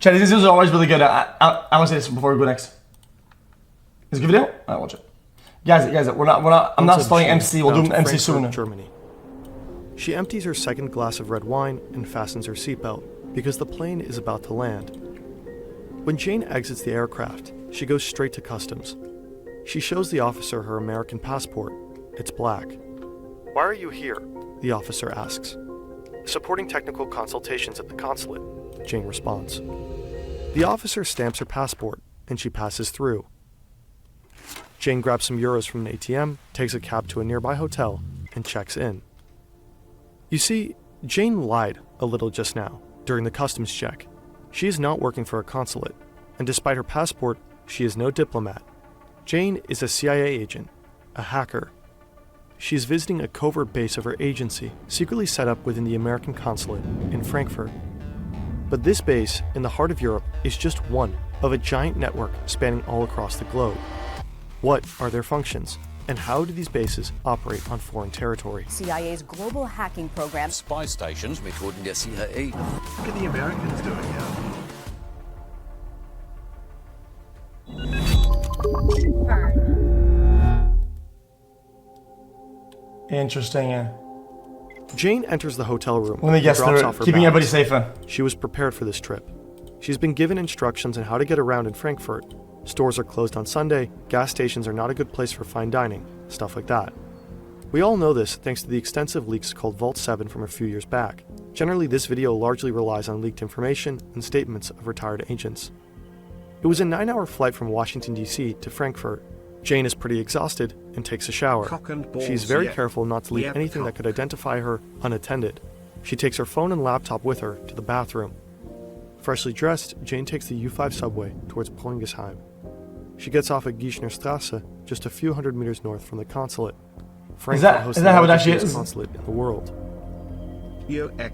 Chat, these videos are always really good. I want to say this before we go next. Is it a good video? Alright, watch it. Guys, I'm not starting MC. We'll do MC soon. Germany. She empties her second glass of red wine and fastens her seatbelt because the plane is about to land. When Jane exits the aircraft, she goes straight to customs. She shows the officer her American passport. It's black. "Why are you here?" the officer asks. "Supporting technical consultations at the consulate," Jane responds. The officer stamps her passport, and she passes through. Jane grabs some euros from an ATM, takes a cab to a nearby hotel, and checks in. You see, Jane lied a little just now, during the customs check. She is not working for a consulate, and despite her passport, she is no diplomat. Jane is a CIA agent, a hacker. She is visiting a covert base of her agency, secretly set up within the American consulate in Frankfurt. But this base, in the heart of Europe, is just one of a giant network spanning all across the globe. What are their functions? And how do these bases operate on foreign territory? CIA's global hacking program. Spy stations, Methoden der CIA. What are the Americans doing here? Interesting, yeah. Jane enters the hotel room Let me guess, and drops they're off her keeping bags. everybody safer. She was prepared for this trip. She's been given instructions on how to get around in Frankfurt. Stores are closed on Sunday, gas stations are not a good place for fine dining, stuff like that. We all know this thanks to the extensive leaks called Vault 7 from a few years back. Generally, this video largely relies on leaked information and statements of retired agents. It was a 9-hour flight from Washington, D.C. to Frankfurt. Jane is pretty exhausted and takes a shower. She's very careful not to leave anything that could identify her unattended. She takes her phone and laptop with her to the bathroom. Freshly dressed, Jane takes the U5 subway towards Pollingesheim. She gets off at Gießener Straße, just a few hundred meters north from the consulate. Frankfurt hosts the largest consulate in the world.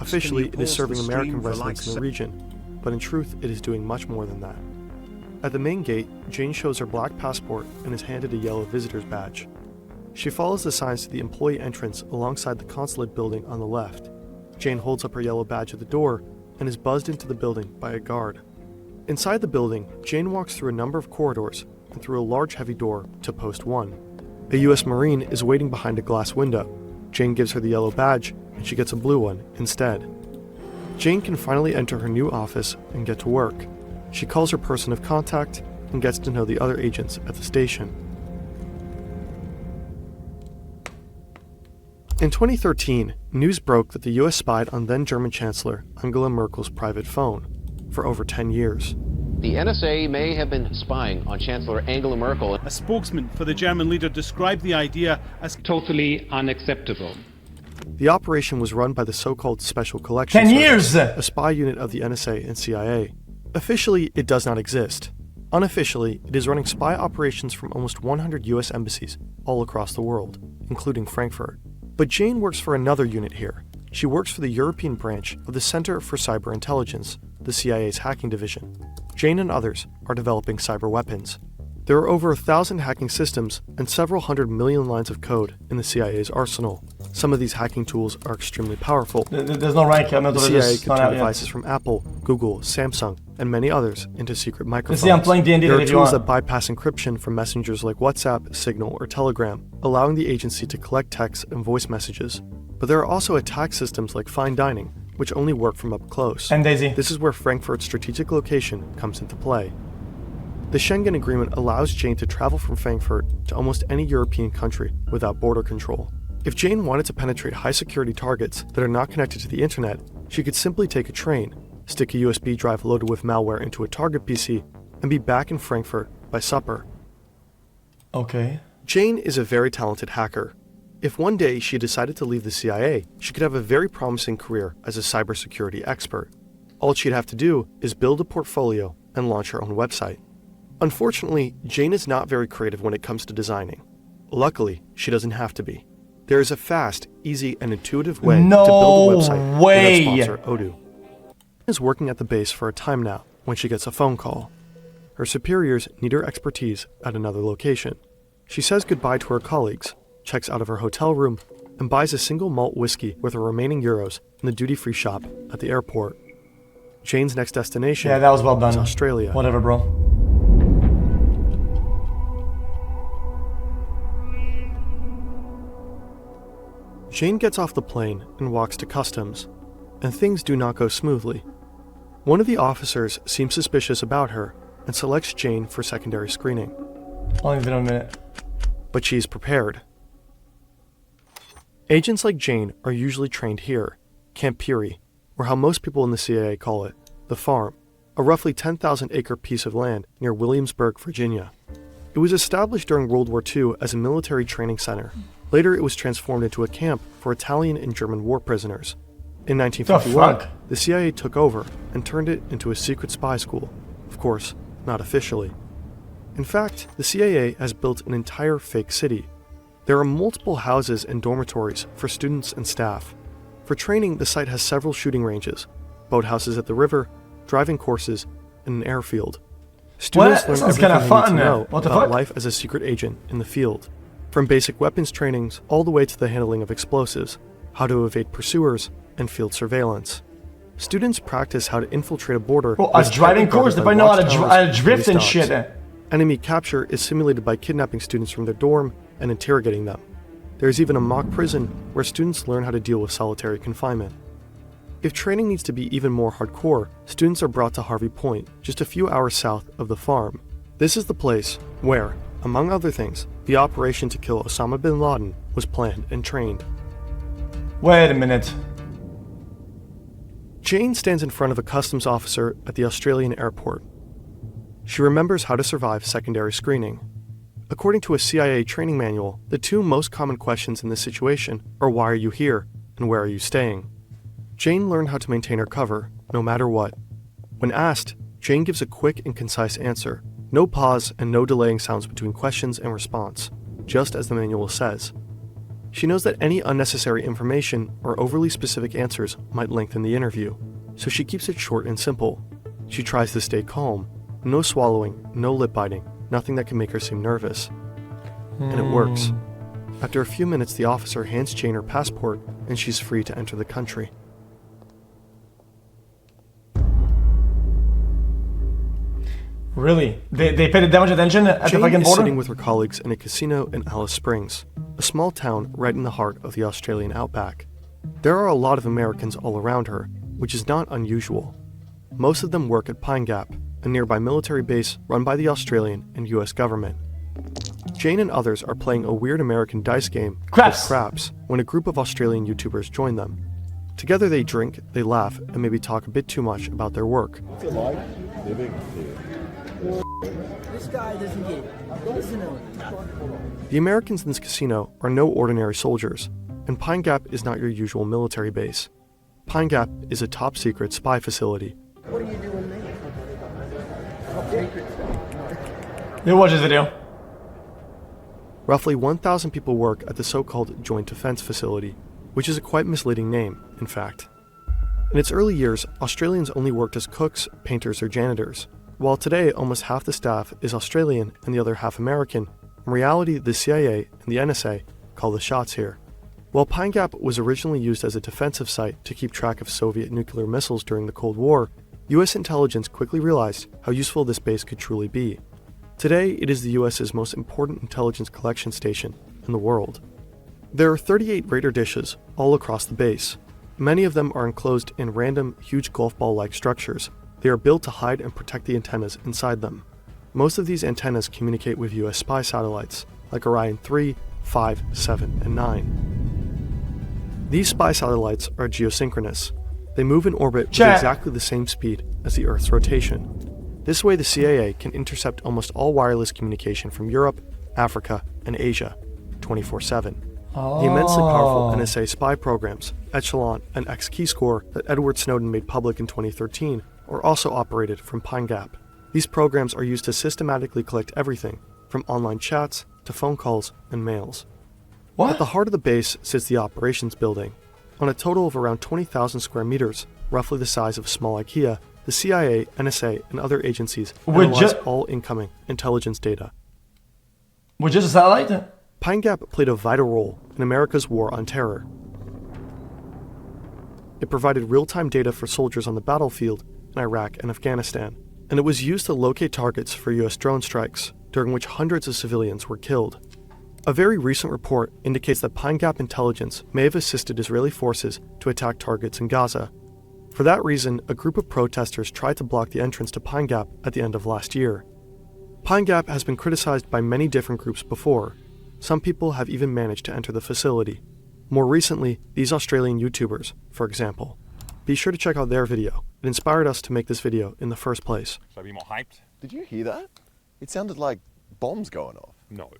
Officially, it is serving American residents in the region, but in truth, it is doing much more than that. At the main gate, Jane shows her black passport and is handed a yellow visitor's badge. She follows the signs to the employee entrance alongside the consulate building on the left. Jane holds up her yellow badge at the door and is buzzed into the building by a guard. Inside the building, Jane walks through a number of corridors and through a large heavy door to Post 1. A U.S. Marine is waiting behind a glass window. Jane gives her the yellow badge, and she gets a blue one instead. Jane can finally enter her new office and get to work. She calls her person of contact and gets to know the other agents at the station. In 2013, news broke that the U.S. spied on then-German Chancellor Angela Merkel's private phone for over 10 years. The NSA may have been spying on Chancellor Angela Merkel. A spokesman for the German leader described the idea as totally unacceptable. The operation was run by the so-called Special Collection 10 years! Service, a spy unit of the NSA and CIA. Officially, it does not exist. Unofficially, it is running spy operations from almost 100 U.S. embassies all across the world, including Frankfurt. But Jane works for another unit here. She works for the European branch of the Center for Cyber Intelligence, the CIA's hacking division. Jane and others are developing cyber weapons. There are over 1,000 hacking systems and several hundred million lines of code in the CIA's arsenal. Some of these hacking tools are extremely powerful. There's no rank. The CIA can turn devices from Apple, Google, Samsung, and many others into secret microphones. See, I'm playing D&D. There are tools that bypass encryption from messengers like WhatsApp, Signal, or Telegram, allowing the agency to collect text and voice messages. But there are also attack systems like fine dining, which only work from up close. And Daisy. This is where Frankfurt's strategic location comes into play. The Schengen Agreement allows Jane to travel from Frankfurt to almost any European country without border control. If Jane wanted to penetrate high-security targets that are not connected to the internet, she could simply take a train, stick a USB drive loaded with malware into a target PC, and be back in Frankfurt by supper. Okay. Jane is a very talented hacker. If one day she decided to leave the CIA, she could have a very promising career as a cybersecurity expert. All she'd have to do is build a portfolio and launch her own website. Unfortunately, Jane is not very creative when it comes to designing. Luckily, she doesn't have to be. There is a fast, easy, and intuitive way to build a website with our sponsor, Odoo. Jane is working at the base for a time now when she gets a phone call. Her superiors need her expertise at another location. She says goodbye to her colleagues, checks out of her hotel room, and buys a single malt whiskey with her remaining euros in the duty-free shop at the airport. Jane's next destination Yeah, that was well is done. Australia. Whatever, bro. Jane gets off the plane and walks to customs, and things do not go smoothly. One of the officers seems suspicious about her and selects Jane for secondary screening, Only been a minute. but she is prepared. Agents like Jane are usually trained here, Camp Peary, or how most people in the CIA call it, the farm, a roughly 10,000-acre piece of land near Williamsburg, Virginia. It was established during World War II as a military training center. Later, it was transformed into a camp for Italian and German war prisoners. In 1951, fuck? the CIA took over and turned it into a secret spy school. Of course, not officially. In fact, the CIA has built an entire fake city. There are multiple houses and dormitories for students and staff. For training, the site has several shooting ranges, boathouses at the river, driving courses, and an airfield. Students learn Sounds everything kinda they fun. need to know What the about fuck? life as a secret agent in the field, from basic weapons trainings all the way to the handling of explosives, how to evade pursuers, and field surveillance. Students practice how to infiltrate a border. Bro, a with driving tightly course, if guarded I know how to, watchtowers how to and drift and police shit. dogs. Enemy capture is simulated by kidnapping students from their dorm and interrogating them. There is even a mock prison where students learn how to deal with solitary confinement. If training needs to be even more hardcore, students are brought to Harvey Point, just a few hours south of the farm. This is the place where, among other things, the operation to kill Osama bin Laden was planned and trained. Wait a minute. Jane stands in front of a customs officer at the Australian airport. She remembers how to survive secondary screening. According to a CIA training manual, the two most common questions in this situation are why are you here and where are you staying? Jane learned how to maintain her cover, no matter what. When asked, Jane gives a quick and concise answer. No pause and no delaying sounds between questions and response, just as the manual says. She knows that any unnecessary information or overly specific answers might lengthen the interview, so she keeps it short and simple. She tries to stay calm. No swallowing, no lip biting, nothing that can make her seem nervous. And it works. After a few minutes, the officer hands Jane her passport and she's free to enter the country. Really? They paid that much attention at the Jane fucking is border? sitting with her colleagues in a casino in Alice Springs, a small town right in the heart of the Australian outback. There are a lot of Americans all around her, which is not unusual. Most of them work at Pine Gap, a nearby military base run by the Australian and US government. Jane and others are playing a weird American dice game called Craps when a group of Australian YouTubers join them. Together they drink, they laugh, and maybe talk a bit too much about their work. This guy doesn't get it. Listen to him. The Americans in this casino are no ordinary soldiers, and Pine Gap is not your usual military base. Pine Gap is a top-secret spy facility. What are you doing there? You watch this video. Roughly 1,000 people work at the so-called Joint Defense Facility, which is a quite misleading name, in fact. In its early years, Australians only worked as cooks, painters, or janitors. While today almost half the staff is Australian and the other half American, in reality the CIA and the NSA call the shots here. While Pine Gap was originally used as a defensive site to keep track of Soviet nuclear missiles during the Cold War, US intelligence quickly realized how useful this base could truly be. Today, it is the US's most important intelligence collection station in the world. There are 38 radar dishes all across the base. Many of them are enclosed in random, huge golf ball-like structures. They are built to hide and protect the antennas inside them. Most of these antennas communicate with US spy satellites, like Orion 3, 5, 7, and 9. These spy satellites are geosynchronous. They move in orbit with exactly the same speed as the Earth's rotation. This way the CIA can intercept almost all wireless communication from Europe, Africa, and Asia, 24/7. The immensely powerful NSA spy programs, Echelon and xQc that Edward Snowden made public in 2013, are also operated from Pine Gap. These programs are used to systematically collect everything, from online chats to phone calls and mails. At the heart of the base sits the operations building. On a total of around 20,000 square meters, roughly the size of a small IKEA, the CIA, NSA, and other agencies analyze all incoming intelligence data. With just a satellite? Pine Gap played a vital role in America's war on terror. It provided real-time data for soldiers on the battlefield in Iraq and Afghanistan, and it was used to locate targets for US drone strikes, during which hundreds of civilians were killed. A very recent report indicates that Pine Gap intelligence may have assisted Israeli forces to attack targets in Gaza. For that reason, a group of protesters tried to block the entrance to Pine Gap at the end of last year. Pine Gap has been criticized by many different groups before. Some people have even managed to enter the facility. More recently, these Australian YouTubers, for example. Be sure to check out their video. It inspired us to make this video in the first place. Should I be more hyped? Did you hear that? It sounded like bombs going off. No.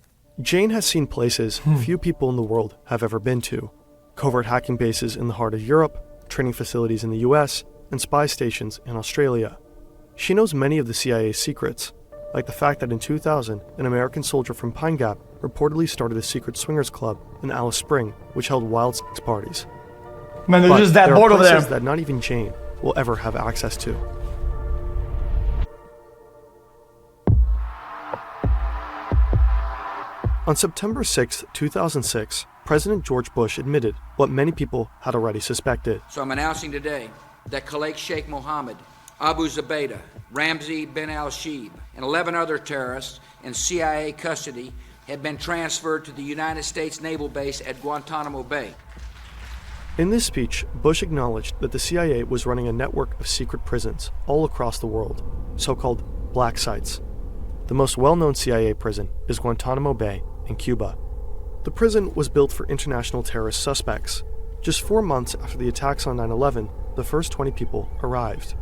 Jane has seen places few people in the world have ever been to. Covert hacking bases in the heart of Europe, training facilities in the US, and spy stations in Australia. She knows many of the CIA's secrets, like the fact that in 2000, an American soldier from Pine Gap reportedly started a secret swingers club in Alice Spring, which held wild sex parties. Man, they're But just that there bored are over there. places that not even Jane will ever have access to. On September 6, 2006, President George Bush admitted what many people had already suspected. So I'm announcing today that Khalid Sheikh Mohammed, Abu Zubaydah, Ramzi bin al-Shibh, and 11 other terrorists in CIA custody have been transferred to the United States Naval Base at Guantanamo Bay. In this speech, Bush acknowledged that the CIA was running a network of secret prisons all across the world, so-called black sites. The most well-known CIA prison is Guantanamo Bay in Cuba. The prison was built for international terrorist suspects. Just 4 months after the attacks on 9/11, the first 20 people arrived.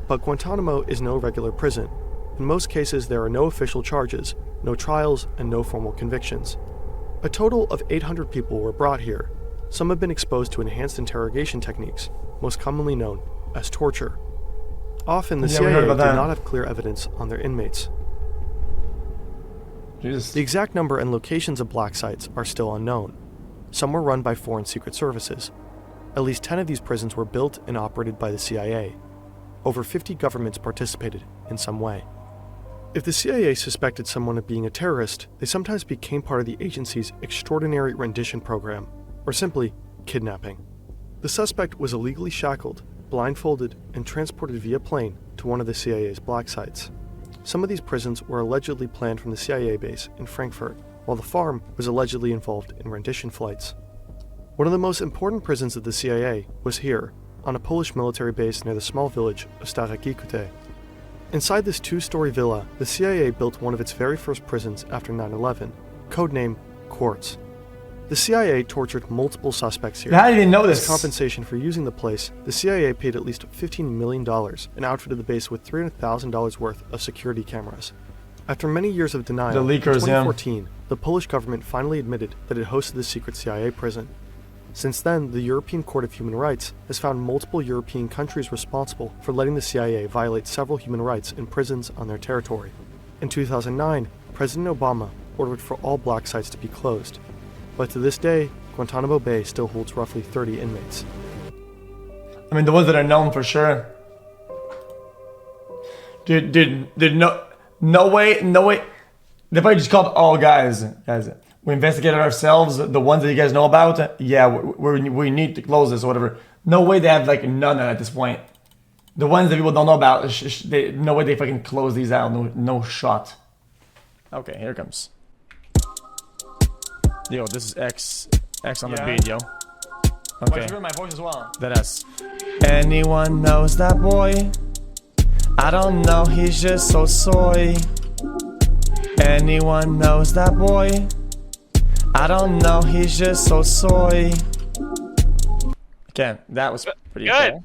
But Guantanamo is no regular prison. In most cases, there are no official charges, no trials, and no formal convictions. A total of 800 people were brought here. Some have been exposed to enhanced interrogation techniques, most commonly known as torture. Often, the Yeah, we heard CIA did about that. not have clear evidence on their inmates. Jesus. The exact number and locations of black sites are still unknown. Some were run by foreign secret services. At least 10 of these prisons were built and operated by the CIA. Over 50 governments participated in some way. If the CIA suspected someone of being a terrorist, they sometimes became part of the agency's extraordinary rendition program, or simply kidnapping. The suspect was illegally shackled, blindfolded, and transported via plane to one of the CIA's black sites. Some of these prisons were allegedly planned from the CIA base in Frankfurt, while the farm was allegedly involved in rendition flights. One of the most important prisons of the CIA was here, on a Polish military base near the small village of Stare Kikute. Inside this 2-story villa, the CIA built one of its very first prisons after 9/11, codenamed Quartz. The CIA tortured multiple suspects here. I didn't even know As this. compensation for using the place, the CIA paid at least $15 million and outfitted the base with $300,000 worth of security cameras. After many years of denial, The leakers, in yeah. 2014, the Polish government finally admitted that it hosted the secret CIA prison. Since then, the European Court of Human Rights has found multiple European countries responsible for letting the CIA violate several human rights in prisons on their territory. In 2009, President Obama ordered for all black sites to be closed. But to this day, Guantanamo Bay still holds roughly 30 inmates. I mean, the ones that are known for sure. Dude, no way. They probably just called all guys. We investigated ourselves. The ones that you guys know about, yeah, we need to close this or whatever. No way they have like none at this point. The ones that people don't know about, no way they fucking close these out. No shot. Okay, here it comes. Yo, this is X on the beat, yo. Okay. You hear my voice as well. That ass. Anyone knows that boy? I don't know, he's just so soy. Anyone knows that boy? I don't know, he's just so soy. Okay, that was pretty good. cool.